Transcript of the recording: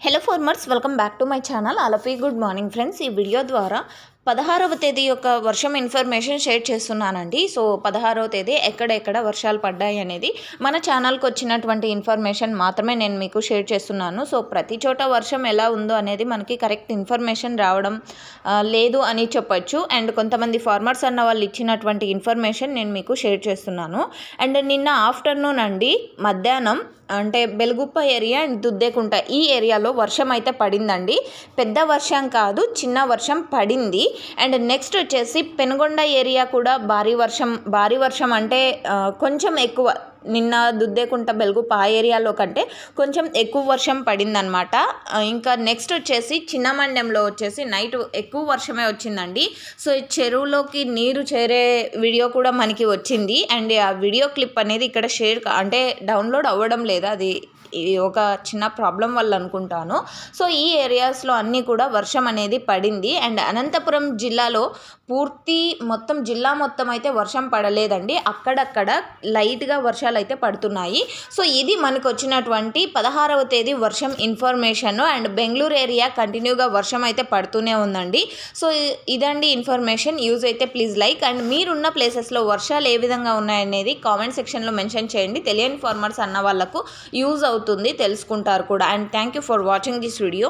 Hello farmers, welcome back to my channel. All of you good morning friends. ఈ video ద్వారా 16వ తేదీ యొక్క వర్షం ఇన్ఫర్మేషన్ షేర్ చేస్తున్నానండి. సో 16వ తేదీ ఎక్కడెక్కడ వర్షాలు పడ్డాయి అనేది మన ఛానల్కి వచ్చినటువంటి ఇన్ఫర్మేషన్ మాత్రమే నేను మీకు షేర్ చేస్తున్నాను. సో ప్రతి చోట వర్షం ఎలా ఉందో అనేది మనకి కరెక్ట్ ఇన్ఫర్మేషన్ రావడం లేదు అని చెప్పొచ్చు. అండ్ కొంతమంది ఫార్మర్స్ అన్న వాళ్ళు ఇచ్చినటువంటి ఇన్ఫర్మేషన్ నేను మీకు షేర్ చేస్తున్నాను. అండ్ నిన్న ఆఫ్టర్నూన్ అండి, మధ్యాహ్నం అంటే బెల్గుప్ప ఏరియా అండ్ దుద్దేకుంట ఈ ఏరియాలో వర్షం అయితే పడిందండి. పెద్ద వర్షం కాదు, చిన్న వర్షం పడింది. అండ్ నెక్స్ట్ వచ్చేసి పెనుగొండ ఏరియా కూడా భారీ వర్షం అంటే కొంచెం ఎక్కువ, నిన్న దుద్దేకుంట బెల్గుప్ప ఆ ఏరియాలో కంటే కొంచెం ఎక్కువ వర్షం పడిందనమాట. ఇంకా నెక్స్ట్ వచ్చేసి చిన్నమండ్యంలో వచ్చేసి నైట్ ఎక్కువ వర్షమే వచ్చిందండి. సో చెరువులోకి నీరు చేరే వీడియో కూడా మనకి వచ్చింది. అండ్ ఆ వీడియో క్లిప్ అనేది ఇక్కడ అంటే డౌన్లోడ్ అవ్వడం లేదు, అది ఒక చిన్న ప్రాబ్లం వల్ల అనుకుంటాను. సో ఈ ఏరియాస్లో అన్నీ కూడా వర్షం అనేది పడింది. అండ్ అనంతపురం జిల్లాలో మొత్తం జిల్లా మొత్తం అయితే వర్షం పడలేదండి, అక్కడక్కడ లైట్గా వర్షాలు అయితే పడుతున్నాయి. సో ఇది మనకు వచ్చినటువంటి 16వ తేదీ వర్షం ఇన్ఫర్మేషన్. అండ్ బెంగళూరు ఏరియా కంటిన్యూగా వర్షం అయితే పడుతూనే ఉందండి. సో ఇదండి ఇన్ఫర్మేషన్. యూజ్ అయితే ప్లీజ్ లైక్. అండ్ మీరున్న ప్లేసెస్లో వర్షాలు ఏ విధంగా ఉన్నాయనేది కామెంట్ సెక్షన్లో మెన్షన్ చేయండి. తెలియని ఫార్మర్స్ అన్న వాళ్ళకు యూజ్ అవుతుంది, తెలుసుకుంటారు కూడా. And thank you for watching this video.